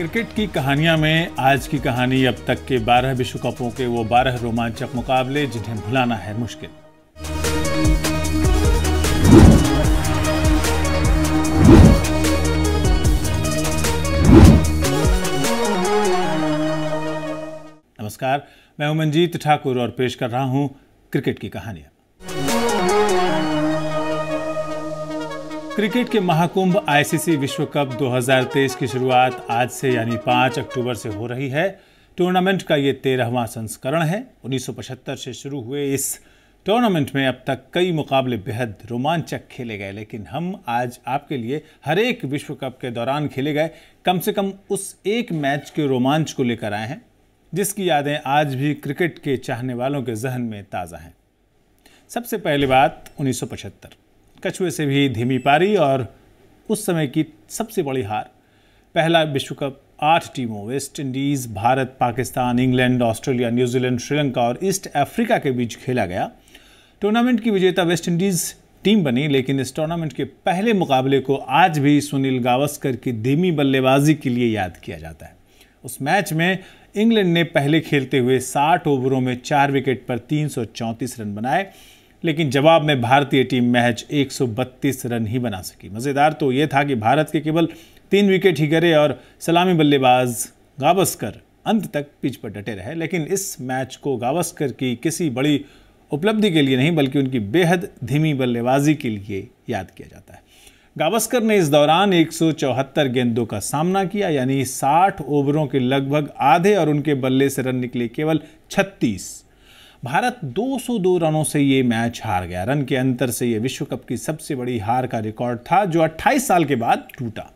Cricket की कहानियां में आज की कहानी अब तक के 12 विश्व कपों के वो 12 रोमांचक मुकाबले जिन्हें भुलाना है मुश्किल। नमस्कार, मैं हूं मंजीत ठाकुर और पेश कर रहा हूं क्रिकेट की कहानियां। क्रिकेट के महाकुंभ आईसीसी विश्व कप 2023 की शुरुआत आज से यानी 5 अक्टूबर से हो रही है। टूर्नामेंट का ये 13वां संस्करण है। 1975 से शुरू हुए इस टूर्नामेंट में अब तक कई मुकाबले बेहद रोमांचक खेले गए, लेकिन हम आज आपके लिए हर एक विश्व कप के दौरान खेले गए कम से कम उस एक मैच के रोमांच को लेकर आए हैं जिसकी यादें आज भी क्रिकेट के चाहने वालों के जहन में ताज़ा हैं। सबसे पहली बात 1975, कछुए से भी धीमी पारी और उस समय की सबसे बड़ी हार। पहला विश्व कप 8 टीमों West Indies, Bharat, Pakistan, England, Australia, New Zealand, Sri Lanka और ईस्ट अफ्रीका के बीच खेला गया। टूर्नामेंट की विजेता वेस्ट इंडीज़ टीम बनी, लेकिन इस टूर्नामेंट के पहले मुकाबले को आज भी सुनील गावस्कर की धीमी बल्लेबाजी के लिए याद किया जाता है। उस मैच में इंग्लैंड ने पहले खेलते हुए 60 ओवरों में 4 विकेट पर 334 रन बनाए, लेकिन जवाब में भारतीय टीम महज 132 रन ही बना सकी। मज़ेदार तो ये था कि भारत के केवल 3 विकेट ही गिरे और सलामी बल्लेबाज गावस्कर अंत तक पिच पर डटे रहे। लेकिन इस मैच को गावस्कर की किसी बड़ी उपलब्धि के लिए नहीं बल्कि उनकी बेहद धीमी बल्लेबाजी के लिए याद किया जाता है। गावस्कर ने इस दौरान 174 गेंदों का सामना किया, यानी 60 ओवरों के लगभग आधे, और उनके बल्ले से रन निकले केवल 36। भारत 202 रनों से ये मैच हार गया। रन के अंतर से ये विश्व कप की सबसे बड़ी हार का रिकॉर्ड था जो 28 साल के बाद टूटा।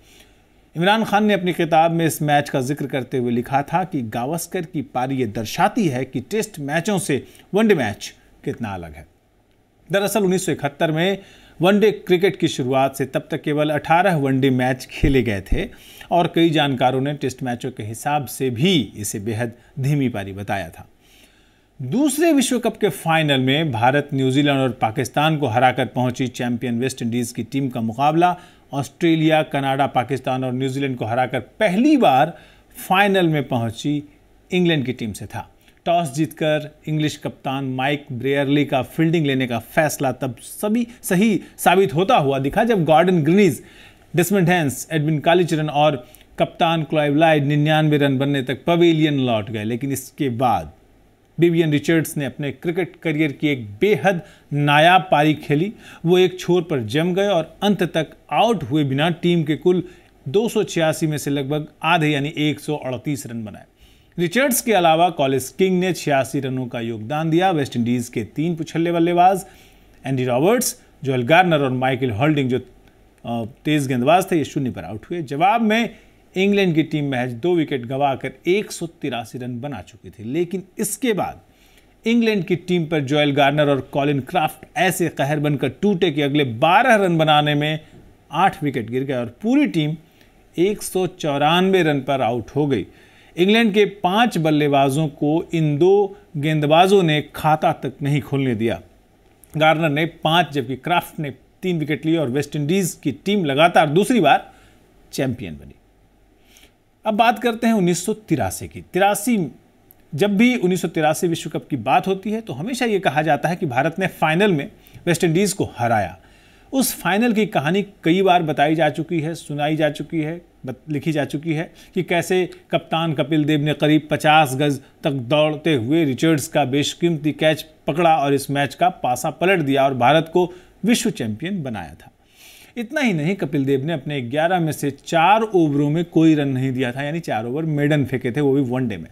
इमरान खान ने अपनी किताब में इस मैच का जिक्र करते हुए लिखा था कि गावस्कर की पारी ये दर्शाती है कि टेस्ट मैचों से वनडे मैच कितना अलग है। दरअसल 1971 में वनडे क्रिकेट की शुरुआत से तब तक केवल 18 वनडे मैच खेले गए थे और कई जानकारों ने टेस्ट मैचों के हिसाब से भी इसे बेहद धीमी पारी बताया था। दूसरे विश्व कप के फाइनल में भारत न्यूजीलैंड और पाकिस्तान को हराकर पहुंची चैंपियन वेस्ट इंडीज की टीम का मुकाबला ऑस्ट्रेलिया, कनाडा, पाकिस्तान और न्यूजीलैंड को हराकर पहली बार फाइनल में पहुंची इंग्लैंड की टीम से था। टॉस जीतकर इंग्लिश कप्तान माइक ब्रेयरली का फील्डिंग लेने का फैसला तब सही साबित होता हुआ दिखा जब Gordon Greenidge, Desmond Haynes, Edwin Kallicharran और कप्तान क्लाइव लाइड 99 रन बनने तक पवेलियन लौट गए। लेकिन इसके बाद विवियन रिचर्ड्स ने अपने क्रिकेट करियर की एक बेहद नायाब पारी खेली। वो एक छोर पर जम गए और अंत तक आउट हुए बिना टीम के कुल 286 में से लगभग आधे यानी 138 रन बनाए। रिचर्ड्स के अलावा कॉलिस किंग ने 86 रनों का योगदान दिया। वेस्ट इंडीज के 3 पुछल्ले बल्लेबाज एंडी रॉबर्ट्स, जोएल गार्नर और माइकल होल्डिंग जो तेज गेंदबाज थे, ये 0 पर आउट हुए। जवाब में इंग्लैंड की टीम महज 2 विकेट गंवाकर 183 रन बना चुकी थी। लेकिन इसके बाद इंग्लैंड की टीम पर जोएल गार्नर और कॉलिन क्राफ्ट ऐसे कहर बनकर टूटे कि अगले 12 रन बनाने में 8 विकेट गिर गए और पूरी टीम 194 रन पर आउट हो गई। इंग्लैंड के 5 बल्लेबाजों को इन 2 गेंदबाजों ने खाता तक नहीं खोलने दिया। गार्नर ने 5 जबकि क्राफ्ट ने 3 विकेट लिए और वेस्ट इंडीज की टीम लगातार दूसरी बार चैंपियन बनी। अब बात करते हैं 1983 की। जब भी 1983 विश्व कप की बात होती है तो हमेशा ये कहा जाता है कि भारत ने फाइनल में वेस्ट इंडीज को हराया। उस फाइनल की कहानी कई बार बताई जा चुकी है, सुनाई जा चुकी है, लिखी जा चुकी है कि कैसे कप्तान कपिल देव ने करीब 50 गज तक दौड़ते हुए रिचर्ड्स का बेशकीमती कैच पकड़ा और इस मैच का पासा पलट दिया और भारत को विश्व चैंपियन बनाया था। इतना ही नहीं, कपिल देव ने अपने 11 में से 4 ओवरों में कोई रन नहीं दिया था, यानी 4 ओवर मेडन फेंके थे, वो भी वनडे में।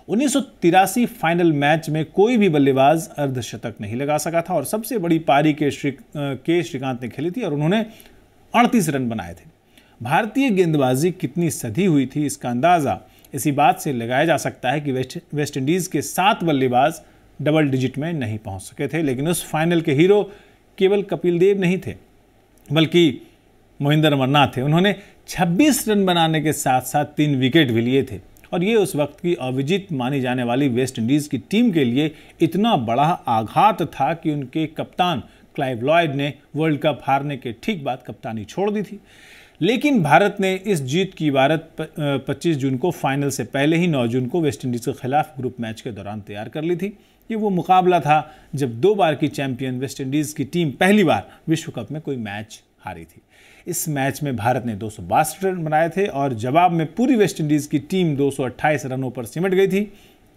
1983 फाइनल मैच में कोई भी बल्लेबाज अर्धशतक नहीं लगा सका था और सबसे बड़ी पारी के श्रीकांत ने खेली थी और उन्होंने 38 रन बनाए थे। भारतीय गेंदबाजी कितनी सधी हुई थी इसका अंदाज़ा इसी बात से लगाया जा सकता है कि वेस्ट इंडीज़ के 7 बल्लेबाज डबल डिजिट में नहीं पहुंच सके थे। लेकिन उस फाइनल के हीरो केवल कपिल देव नहीं थे बल्कि मोहिंदर अमरनाथ थे। उन्होंने 26 रन बनाने के साथ साथ 3 विकेट भी लिए थे और ये उस वक्त की अविजित मानी जाने वाली वेस्ट इंडीज़ की टीम के लिए इतना बड़ा आघात था कि उनके कप्तान क्लाइव लॉयड ने वर्ल्ड कप हारने के ठीक बाद कप्तानी छोड़ दी थी। लेकिन भारत ने इस जीत की इबारत 25 जून को फाइनल से पहले ही 9 जून को वेस्टइंडीज के खिलाफ ग्रुप मैच के दौरान तैयार कर ली थी। ये वो मुकाबला था जब 2 बार की चैंपियन वेस्टइंडीज की टीम पहली बार विश्व कप में कोई मैच हारी थी। इस मैच में भारत ने 262 रन बनाए थे और जवाब में पूरी वेस्टइंडीज की टीम 228 रनों पर सिमट गई थी।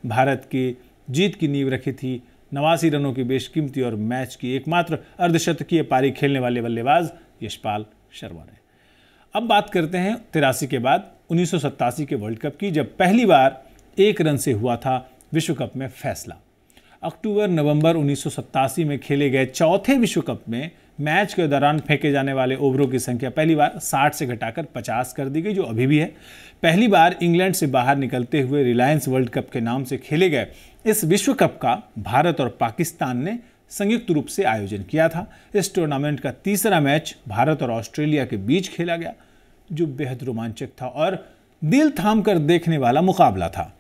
भारत की जीत की नींव रखी थी 89 रनों की बेशकीमती और मैच की एकमात्र अर्धशतकीय पारी खेलने वाले बल्लेबाज यशपाल शर्मा ने। अब बात करते हैं 83 के बाद 1987 के वर्ल्ड कप की, जब पहली बार 1 रन से हुआ था विश्व कप में फैसला। अक्टूबर-नवंबर 1987 में खेले गए चौथे विश्व कप में मैच के दौरान फेंके जाने वाले ओवरों की संख्या पहली बार 60 से घटाकर 50 कर दी गई, जो अभी भी है। पहली बार इंग्लैंड से बाहर निकलते हुए रिलायंस वर्ल्ड कप के नाम से खेले गए इस विश्व कप का भारत और पाकिस्तान ने संयुक्त रूप से आयोजन किया था। इस टूर्नामेंट का तीसरा मैच भारत और ऑस्ट्रेलिया के बीच खेला गया, जो बेहद रोमांचक था और दिल थाम कर देखने वाला मुकाबला था।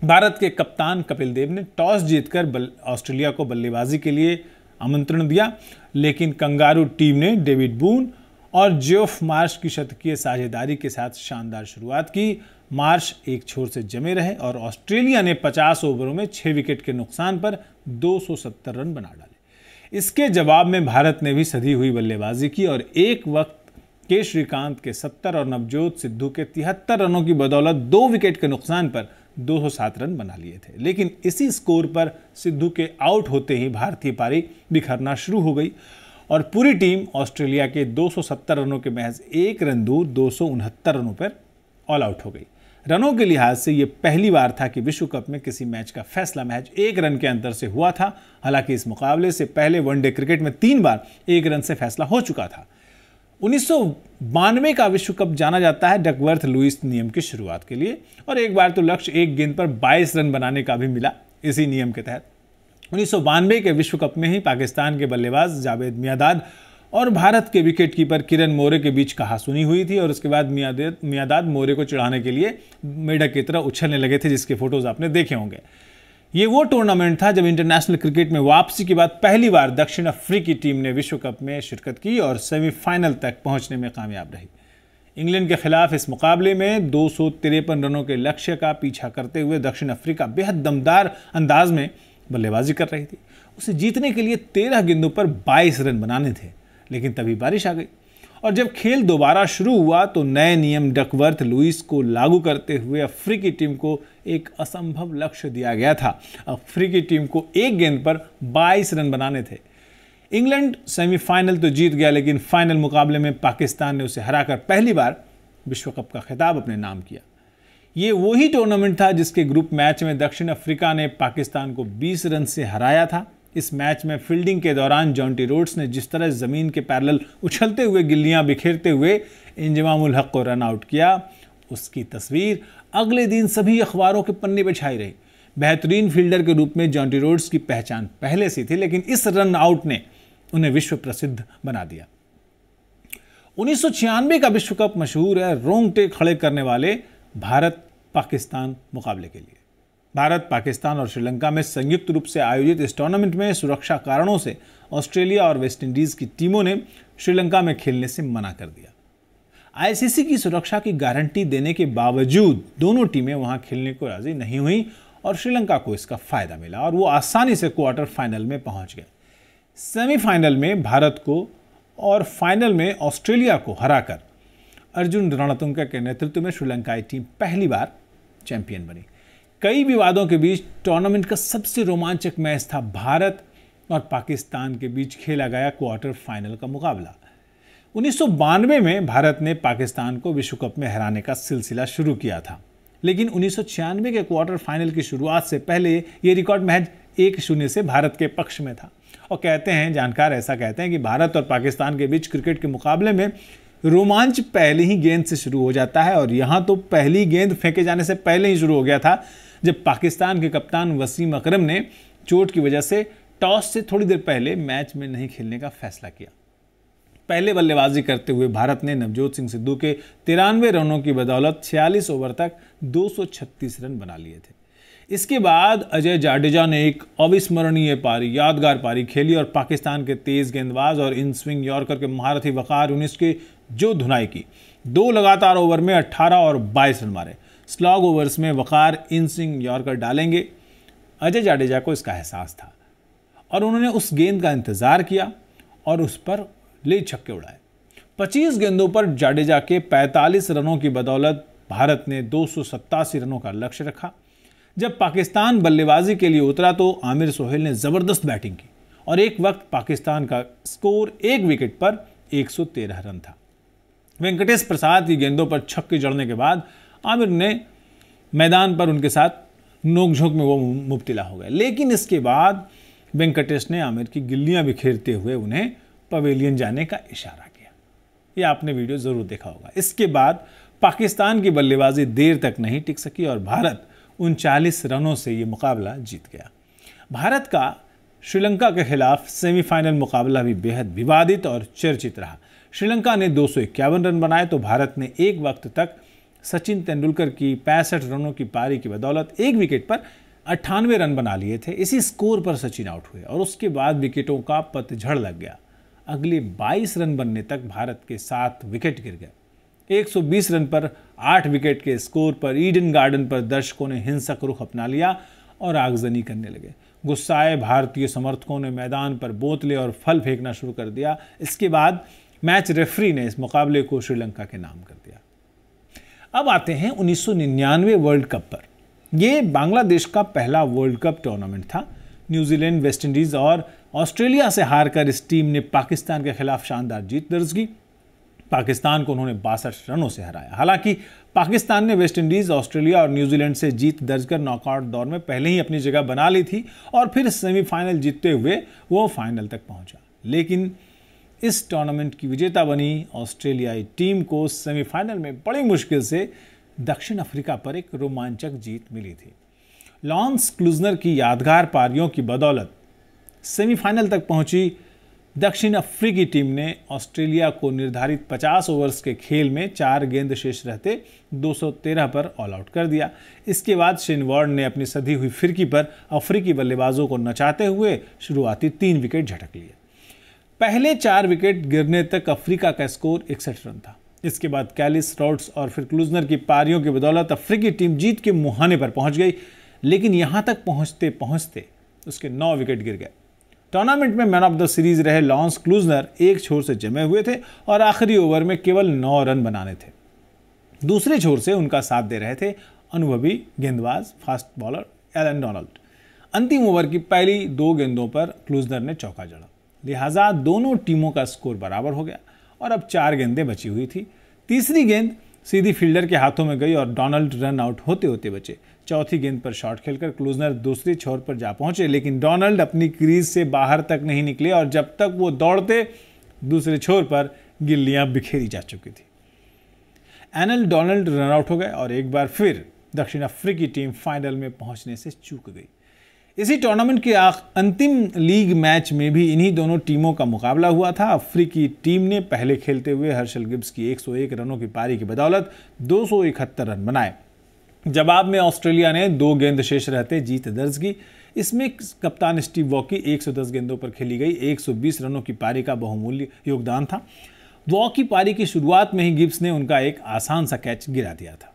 भारत के कप्तान कपिल देव ने टॉस जीतकर ऑस्ट्रेलिया को बल्लेबाजी के लिए आमंत्रण दिया, लेकिन कंगारू टीम ने डेविड बून और जियोफ मार्श की शतकीय साझेदारी के साथ शानदार शुरुआत की। मार्श एक छोर से जमे रहे और ऑस्ट्रेलिया ने 50 ओवरों में 6 विकेट के नुकसान पर 270 रन बना डाले। इसके जवाब में भारत ने भी सधी हुई बल्लेबाजी की और एक वक्त के श्रीकांत के 70 और नवजोत सिद्धू के 73 रनों की बदौलत 2 विकेट के नुकसान पर 207 रन बना लिए थे। लेकिन इसी स्कोर पर सिद्धू के आउट होते ही भारतीय पारी बिखरना शुरू हो गई और पूरी टीम ऑस्ट्रेलिया के 270 रनों के महज 1 रन दूर 269 रनों पर ऑल आउट हो गई। रनों के लिहाज से यह पहली बार था कि विश्व कप में किसी मैच का फैसला महज 1 रन के अंतर से हुआ था। हालांकि इस मुकाबले से पहले वनडे क्रिकेट में 3 बार 1 रन से फैसला हो चुका था। 1992 का विश्व कप जाना जाता है डकवर्थ लुईस नियम की शुरुआत के लिए, और एक बार तो लक्ष्य 1 गेंद पर 22 रन बनाने का भी मिला इसी नियम के तहत। 1992 के विश्व कप में ही पाकिस्तान के बल्लेबाज जावेद मियांदाद और भारत के विकेटकीपर किरण मोरे के बीच कहासुनी हुई थी और उसके बाद मियांदाद मोरे को चिढ़ाने के लिए मेढक की तरह उछलने लगे थे, जिसके फोटोज आपने देखे होंगे। ये वो टूर्नामेंट था जब इंटरनेशनल क्रिकेट में वापसी के बाद पहली बार दक्षिण अफ्रीकी टीम ने विश्व कप में शिरकत की और सेमीफाइनल तक पहुंचने में कामयाब रही। इंग्लैंड के खिलाफ इस मुकाबले में 253 रनों के लक्ष्य का पीछा करते हुए दक्षिण अफ्रीका बेहद दमदार अंदाज में बल्लेबाजी कर रही थी। उसे जीतने के लिए 13 गेंदों पर 22 रन बनाने थे, लेकिन तभी बारिश आ गई और जब खेल दोबारा शुरू हुआ तो नए नियम डकवर्थ लुईस को लागू करते हुए अफ्रीकी टीम को एक असंभव लक्ष्य दिया गया था। अफ्रीकी टीम को 1 गेंद पर 22 रन बनाने थे। इंग्लैंड सेमीफाइनल तो जीत गया, लेकिन फाइनल मुकाबले में पाकिस्तान ने उसे हराकर पहली बार विश्व कप का खिताब अपने नाम किया। ये वही टूर्नामेंट था जिसके ग्रुप मैच में दक्षिण अफ्रीका ने पाकिस्तान को 20 रन से हराया था। इस मैच में फील्डिंग के दौरान जॉन्टी रोड्स ने जिस तरह जमीन के पैरेलल उछलते हुए गिल्लियां बिखेरते हुए इंजमामुल हक को रन आउट किया, उसकी तस्वीर अगले दिन सभी अखबारों के पन्ने पर छाई रही। बेहतरीन फील्डर के रूप में जॉन्टी रोड्स की पहचान पहले से थी, लेकिन इस रन आउट ने उन्हें विश्व प्रसिद्ध बना दिया। 1996 का विश्व कप मशहूर है रोंगटे खड़े करने वाले भारत पाकिस्तान मुकाबले के लिए। भारत, पाकिस्तान और श्रीलंका में संयुक्त रूप से आयोजित इस टूर्नामेंट में सुरक्षा कारणों से ऑस्ट्रेलिया और वेस्टइंडीज की टीमों ने श्रीलंका में खेलने से मना कर दिया। आईसीसी की सुरक्षा की गारंटी देने के बावजूद दोनों टीमें वहां खेलने को राजी नहीं हुई और श्रीलंका को इसका फायदा मिला और वो आसानी से क्वार्टर फाइनल में पहुंच गए। सेमीफाइनल में भारत को और फाइनल में ऑस्ट्रेलिया को हराकर अर्जुन रणतुंगा के नेतृत्व में श्रीलंकाई टीम पहली बार चैंपियन बनी। कई विवादों के बीच टूर्नामेंट का सबसे रोमांचक मैच था भारत और पाकिस्तान के बीच खेला गया क्वार्टर फाइनल का मुकाबला। 1992 में भारत ने पाकिस्तान को विश्व कप में हराने का सिलसिला शुरू किया था, लेकिन 1996 के क्वार्टर फाइनल की शुरुआत से पहले ये रिकॉर्ड महज 1-0 से भारत के पक्ष में था। और कहते हैं, जानकार ऐसा कहते हैं कि भारत और पाकिस्तान के बीच क्रिकेट के मुकाबले में रोमांच पहली ही गेंद से शुरू हो जाता है और यहाँ तो पहली गेंद फेंके जाने से पहले ही शुरू हो गया था, जब पाकिस्तान के कप्तान वसीम अकरम ने चोट की वजह से टॉस से थोड़ी देर पहले मैच में नहीं खेलने का फैसला किया। पहले बल्लेबाजी करते हुए भारत ने नवजोत सिंह सिद्धू के 93 रनों की बदौलत 46 ओवर तक 236 रन बना लिए थे। इसके बाद अजय जाडेजा ने एक अविस्मरणीय पारी, यादगार पारी खेली और पाकिस्तान के तेज गेंदबाज और इन स्विंग यॉर्कर के महारथी वकार यूनिस की जो धुनाई की। 2 लगातार ओवर में 18 और 22 रन मारे। स्लॉग ओवर्स में वकार इन स्विंग यॉर्कर डालेंगे, अजय जाडेजा को इसका एहसास था और उन्होंने उस गेंद का इंतजार किया और उस पर ले छक्के उड़ाए। 25 गेंदों पर जाडेजा के 45 रनों की बदौलत भारत ने 287 रनों का लक्ष्य रखा। जब पाकिस्तान बल्लेबाजी के लिए उतरा तो आमिर सोहेल ने जबरदस्त बैटिंग की और एक वक्त पाकिस्तान का स्कोर 1 विकेट पर 113 रन था। वेंकटेश प्रसाद की गेंदों पर छक्के जड़ने के बाद आमिर ने मैदान पर उनके साथ नोकझोंक में वो मुब्तला हो गए, लेकिन इसके बाद वेंकटेश ने आमिर की गिल्लियां बिखेरते हुए उन्हें पवेलियन जाने का इशारा किया। ये आपने वीडियो जरूर देखा होगा। इसके बाद पाकिस्तान की बल्लेबाजी देर तक नहीं टिक सकी और भारत 39 रनों से ये मुकाबला जीत गया। भारत का श्रीलंका के खिलाफ सेमीफाइनल मुकाबला भी बेहद विवादित और चर्चित रहा। श्रीलंका ने 251 रन बनाए तो भारत ने एक वक्त तक सचिन तेंदुलकर की 65 रनों की पारी की बदौलत 1 विकेट पर 98 रन बना लिए थे। इसी स्कोर पर सचिन आउट हुए और उसके बाद विकेटों का पतझड़ लग गया। अगले 22 रन बनने तक भारत के 7 विकेट गिर गए। 120 रन पर 8 विकेट के स्कोर पर ईडन गार्डन पर दर्शकों ने हिंसक रुख अपना लिया और आगजनी करने लगे। गुस्साए भारतीय समर्थकों ने मैदान पर बोतलें और फल फेंकना शुरू कर दिया। इसके बाद मैच रेफरी ने इस मुकाबले को श्रीलंका के नाम कर दिया। अब आते हैं 1999 वर्ल्ड कप पर। यह बांग्लादेश का पहला वर्ल्ड कप टूर्नामेंट था। न्यूजीलैंड, वेस्टइंडीज और ऑस्ट्रेलिया से हारकर इस टीम ने पाकिस्तान के खिलाफ शानदार जीत दर्ज की। पाकिस्तान को उन्होंने 62 रनों से हराया। हालांकि पाकिस्तान ने वेस्टइंडीज, ऑस्ट्रेलिया और न्यूजीलैंड से जीत दर्ज कर नॉकआउट दौर में पहले ही अपनी जगह बना ली थी और फिर सेमीफाइनल जीतते हुए वो फाइनल तक पहुंचा। लेकिन इस टूर्नामेंट की विजेता बनी ऑस्ट्रेलियाई टीम को सेमीफाइनल में बड़ी मुश्किल से दक्षिण अफ्रीका पर एक रोमांचक जीत मिली थी। लॉन्स क्लूजनर की यादगार पारियों की बदौलत सेमीफाइनल तक पहुंची दक्षिण अफ्रीकी टीम ने ऑस्ट्रेलिया को निर्धारित 50 ओवर्स के खेल में 4 गेंद शेष रहते 213 पर ऑल आउट कर दिया। इसके बाद शेन वॉर्न ने अपनी सधी हुई फिरकी पर अफ्रीकी बल्लेबाजों को नचाते हुए शुरुआती 3 विकेट झटक लिए। पहले 4 विकेट गिरने तक अफ्रीका का स्कोर 61 रन था। इसके बाद कैलिस, रॉड्स और फिर क्लूजनर की पारियों की बदौलत अफ्रीकी टीम जीत के मुहाने पर पहुंच गई, लेकिन यहां तक पहुंचते पहुंचते उसके 9 विकेट गिर गए। टूर्नामेंट में मैन ऑफ द सीरीज रहे लॉन्स क्लूजनर एक छोर से जमे हुए थे और आखिरी ओवर में केवल 9 रन बनाने थे। दूसरे छोर से उनका साथ दे रहे थे अनुभवी गेंदबाज फास्ट बॉलर एलन डोनाल्ड। अंतिम ओवर की पहली 2 गेंदों पर क्लूजनर ने चौका जड़ा, लिहाजा दोनों टीमों का स्कोर बराबर हो गया और अब 4 गेंदें बची हुई थी। तीसरी गेंद सीधी फील्डर के हाथों में गई और डोनाल्ड रन आउट होते होते बचे। चौथी गेंद पर शॉट खेलकर क्लूजनर दूसरी छोर पर जा पहुंचे, लेकिन डोनाल्ड अपनी क्रीज से बाहर तक नहीं निकले और जब तक वो दौड़ते दूसरे छोर पर गिल्लियां बिखेरी जा चुकी थी। एनल डोनाल्ड रन आउट हो गए और एक बार फिर दक्षिण अफ्रीकी टीम फाइनल में पहुंचने से चूक गई। इसी टूर्नामेंट के अंतिम लीग मैच में भी इन्हीं दोनों टीमों का मुकाबला हुआ था। अफ्रीकी टीम ने पहले खेलते हुए हर्षल गिब्स की 101 रनों की पारी की बदौलत 271 रन बनाए। जवाब में ऑस्ट्रेलिया ने 2 गेंद शेष रहते जीत दर्ज की। इसमें कप्तान स्टीव वॉ की 110 गेंदों पर खेली गई 120 रनों की पारी का बहुमूल्य योगदान था। वॉ की पारी की शुरुआत में ही गिब्स ने उनका एक आसान सा कैच गिरा दिया था।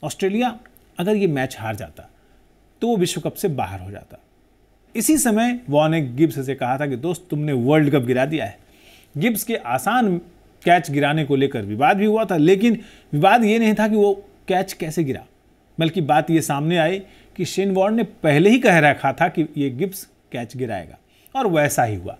ऑस्ट्रेलिया अगर ये मैच हार जाता तो वो विश्व कप से बाहर हो जाता। इसी समय वॉ ने गिब्स से कहा था कि दोस्त, तुमने वर्ल्ड कप गिरा दिया है। गिब्स के आसान कैच गिराने को लेकर विवाद भी हुआ था, लेकिन विवाद ये नहीं था कि वो कैच कैसे गिरा, बल्कि बात ये सामने आई कि शेन वॉर्न ने पहले ही कह रखा था कि ये गिब्स कैच गिराएगा और वैसा ही हुआ।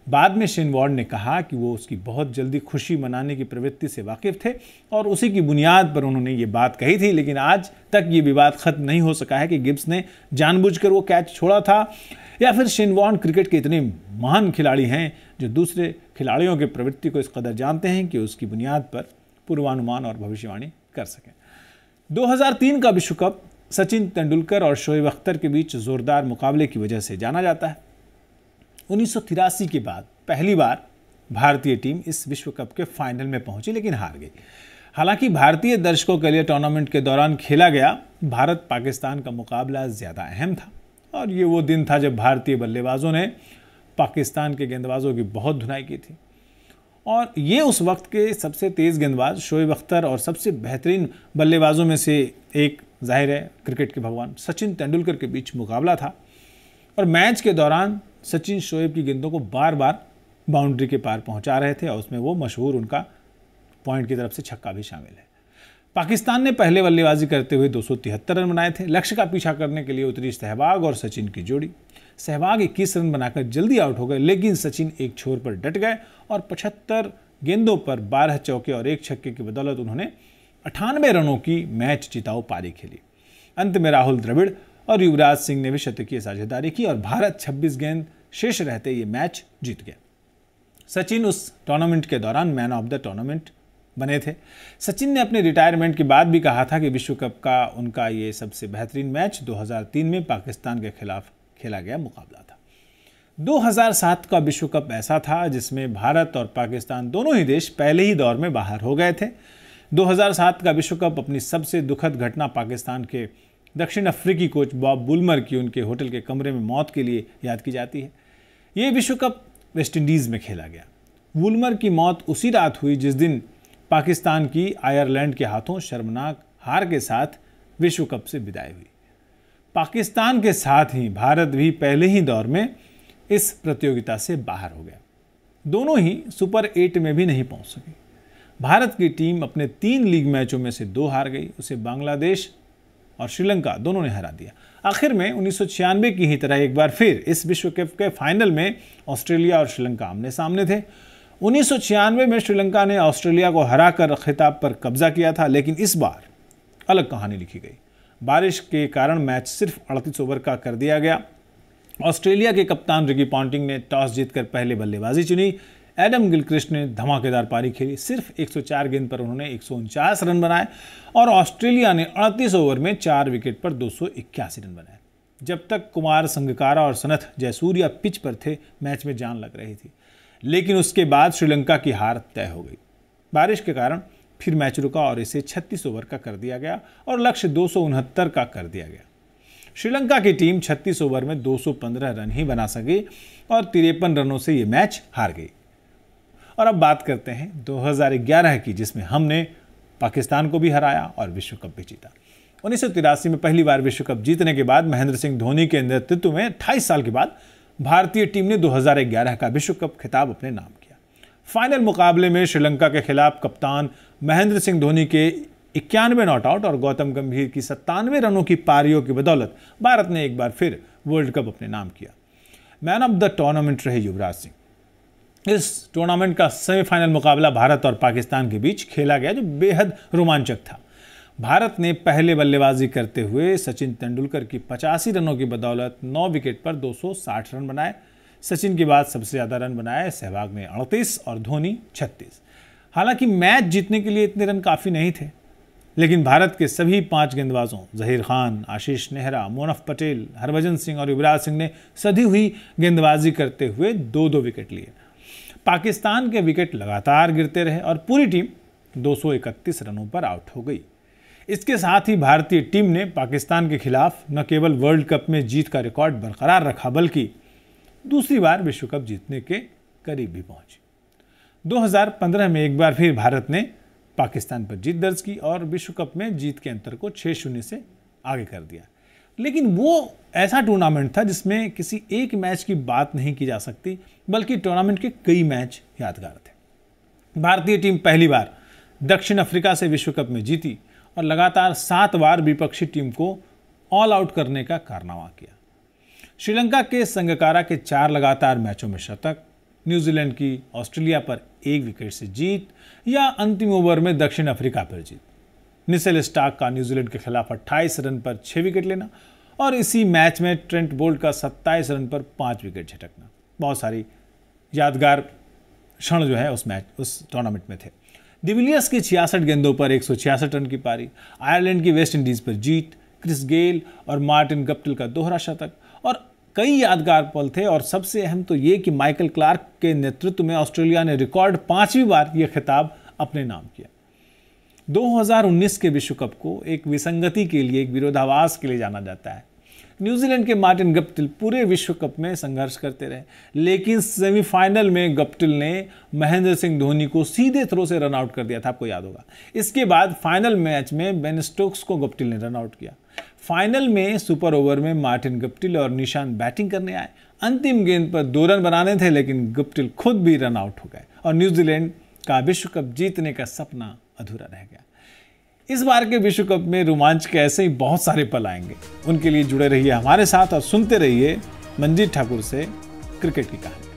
बाद में शेन वॉर्न ने कहा कि वो उसकी बहुत जल्दी खुशी मनाने की प्रवृत्ति से वाकिफ थे और उसी की बुनियाद पर उन्होंने ये बात कही थी, लेकिन आज तक ये विवाद खत्म नहीं हो सका है कि गिब्स ने जानबूझकर वो कैच छोड़ा था या फिर शेन वॉर्न क्रिकेट के इतने महान खिलाड़ी हैं जो दूसरे खिलाड़ियों की प्रवृत्ति को इस कदर जानते हैं कि उसकी बुनियाद पर पूर्वानुमान और भविष्यवाणी कर सकें। 2003 का विश्व कप सचिन तेंदुलकर और शोएब अख्तर के बीच जोरदार मुकाबले की वजह से जाना जाता है। 1983 के बाद पहली बार भारतीय टीम इस विश्व कप के फाइनल में पहुंची, लेकिन हार गई। हालांकि भारतीय दर्शकों के लिए टूर्नामेंट के दौरान खेला गया भारत पाकिस्तान का मुकाबला ज़्यादा अहम था और ये वो दिन था जब भारतीय बल्लेबाजों ने पाकिस्तान के गेंदबाजों की बहुत धुनाई की थी और ये उस वक्त के सबसे तेज़ गेंदबाज शोएब अख्तर और सबसे बेहतरीन बल्लेबाजों में से एक, जाहिर है क्रिकेट के भगवान सचिन तेंदुलकर के बीच मुकाबला था। और मैच के दौरान सचिन शोएब की गेंदों को बार बार बाउंड्री के पार पहुंचा रहे थे और उसमें वो मशहूर उनका पॉइंट की तरफ से छक्का भी शामिल है। पाकिस्तान ने पहले बल्लेबाजी करते हुए 273 रन बनाए थे। लक्ष्य का पीछा करने के लिए उतरी सहवाग और सचिन की जोड़ी। सहवाग 21 रन बनाकर जल्दी आउट हो गए, लेकिन सचिन एक छोर पर डट गए और 75 गेंदों पर 12 चौके और एक छक्के की बदौलत उन्होंने 98 रनों की मैच जिताऊ पारी खेली। अंत में राहुल द्रविड़ और युवराज सिंह ने भी शतकीय साझेदारी की और भारत 26 गेंद शेष रहते ये मैच जीत गया। सचिन उस टूर्नामेंट के दौरान मैन ऑफ द टूर्नामेंट बने थे। सचिन ने अपने रिटायरमेंट के बाद भी कहा था कि विश्व कप का उनका ये सबसे बेहतरीन मैच 2003 में पाकिस्तान के खिलाफ खेला गया मुकाबला था। 2007 का विश्व कप ऐसा था जिसमें भारत और पाकिस्तान दोनों ही देश पहले ही दौर में बाहर हो गए थे। 2007 का विश्व कप अपनी सबसे दुखद घटना पाकिस्तान के दक्षिण अफ्रीकी कोच बॉब वुलमर की उनके होटल के कमरे में मौत के लिए याद की जाती है। ये विश्व कप वेस्टइंडीज़ में खेला गया। वुलमर की मौत उसी रात हुई जिस दिन पाकिस्तान की आयरलैंड के हाथों शर्मनाक हार के साथ विश्व कप से विदाई हुई। पाकिस्तान के साथ ही भारत भी पहले ही दौर में इस प्रतियोगिता से बाहर हो गया। दोनों ही सुपर 8 में भी नहीं पहुंच सके। भारत की टीम अपने 3 लीग मैचों में से 2 हार गई। उसे बांग्लादेश और श्रीलंका दोनों ने हरा दिया। आखिर में 1996 की ही तरह एक बार फिर इस विश्व कप के फाइनल में ऑस्ट्रेलिया और श्रीलंका आमने सामने थे। 1996 में श्रीलंका ने ऑस्ट्रेलिया को हराकर खिताब पर कब्जा किया था, लेकिन इस बार अलग कहानी लिखी गई। बारिश के कारण मैच सिर्फ 38 ओवर का कर दिया गया। ऑस्ट्रेलिया के कप्तान रिकी पॉन्टिंग ने टॉस जीतकर पहले बल्लेबाजी चुनी। एडम गिलक्रिस्ट ने धमाकेदार पारी खेली। सिर्फ 104 गेंद पर उन्होंने 149 रन बनाए और ऑस्ट्रेलिया ने 38 ओवर में 4 विकेट पर 281 रन बनाए। जब तक कुमार संगकारा और सनथ जयसूर्या पिच पर थे, मैच में जान लग रही थी, लेकिन उसके बाद श्रीलंका की हार तय हो गई। बारिश के कारण फिर मैच रुका और इसे 36 ओवर का कर दिया गया और लक्ष्य 269 का कर दिया गया। श्रीलंका की टीम 36 ओवर में 215 रन ही बना सकी और 53 रनों से ये मैच हार गई। और अब बात करते हैं 2011 की, जिसमें हमने पाकिस्तान को भी हराया और विश्व कप भी जीता। 1983 में पहली बार विश्व कप जीतने के बाद महेंद्र सिंह धोनी के नेतृत्व में 28 साल के बाद भारतीय टीम ने 2011 का विश्व कप खिताब अपने नाम किया। फाइनल मुकाबले में श्रीलंका के खिलाफ कप्तान महेंद्र सिंह धोनी के 91 नॉट आउट और गौतम गंभीर की 97 रनों की पारियों की बदौलत भारत ने एक बार फिर वर्ल्ड कप अपने नाम किया। मैन ऑफ द टूर्नामेंट रहे युवराज सिंह। इस टूर्नामेंट का सेमीफाइनल मुकाबला भारत और पाकिस्तान के बीच खेला गया, जो बेहद रोमांचक था। भारत ने पहले बल्लेबाजी करते हुए सचिन तेंदुलकर की 85 रनों की बदौलत 9 विकेट पर 260 रन बनाए। सचिन के बाद सबसे ज़्यादा रन बनाए सहवाग ने 38 और धोनी 36। हालांकि मैच जीतने के लिए इतने रन काफ़ी नहीं थे, लेकिन भारत के सभी 5 गेंदबाजों जहीर खान, आशीष नेहरा, मोनफ पटेल, हरभजन सिंह और युवराज सिंह ने सधी हुई गेंदबाजी करते हुए 2-2 विकेट लिए। पाकिस्तान के विकेट लगातार गिरते रहे और पूरी टीम 231 रनों पर आउट हो गई। इसके साथ ही भारतीय टीम ने पाकिस्तान के खिलाफ न केवल वर्ल्ड कप में जीत का रिकॉर्ड बरकरार रखा, बल्कि दूसरी बार विश्व कप जीतने के करीब भी पहुंची। 2015 में एक बार फिर भारत ने पाकिस्तान पर जीत दर्ज की और विश्व कप में जीत के अंतर को 6-0 से आगे कर दिया। लेकिन वो ऐसा टूर्नामेंट था जिसमें किसी एक मैच की बात नहीं की जा सकती, बल्कि टूर्नामेंट के कई मैच यादगार थे। भारतीय टीम पहली बार दक्षिण अफ्रीका से विश्व कप में जीती और लगातार 7 बार विपक्षी टीम को ऑल आउट करने का कारनामा किया। श्रीलंका के संगकारा के 4 लगातार मैचों में शतक, न्यूजीलैंड की ऑस्ट्रेलिया पर 1 विकेट से जीत या अंतिम ओवर में दक्षिण अफ्रीका पर जीत, मिचेल स्टार्क का न्यूजीलैंड के खिलाफ 28 रन पर 6 विकेट लेना और इसी मैच में ट्रेंट बोल्ट का 27 रन पर 5 विकेट झटकना। बहुत सारी यादगार क्षण जो है उस टूर्नामेंट में थे। डिविलियर्स की 66 गेंदों पर 166 रन की पारी, आयरलैंड की वेस्ट इंडीज पर जीत, क्रिस गेल और मार्टिन गप्टिल का दोहरा शतक और कई यादगार पल थे। और सबसे अहम तो ये कि माइकल क्लार्क के नेतृत्व में ऑस्ट्रेलिया ने रिकॉर्ड 5वीं बार यह खिताब अपने नाम किया। 2019 के विश्व कप को एक विसंगति के लिए, एक विरोधाभास के लिए जाना जाता है। न्यूजीलैंड के मार्टिन गप्टिल पूरे विश्व कप में संघर्ष करते रहे, लेकिन सेमीफाइनल में गप्टिल ने महेंद्र सिंह धोनी को सीधे थ्रो से रन आउट कर दिया था, आपको याद होगा। इसके बाद फाइनल मैच में बेन स्टोक्स को गप्टिल ने रन आउट किया। फाइनल में सुपर ओवर में मार्टिन गप्टिल और निशांत बैटिंग करने आए। अंतिम गेंद पर 2 रन बनाने थे, लेकिन गप्टिल खुद भी रन आउट हो गए और न्यूजीलैंड का विश्व कप जीतने का सपना अधूरा रह गया। इस बार के विश्व कप में रोमांच के ऐसे ही बहुत सारे पल आएंगे। उनके लिए जुड़े रहिए हमारे साथ और सुनते रहिए मंजीत ठाकुर से क्रिकेट की कहानी।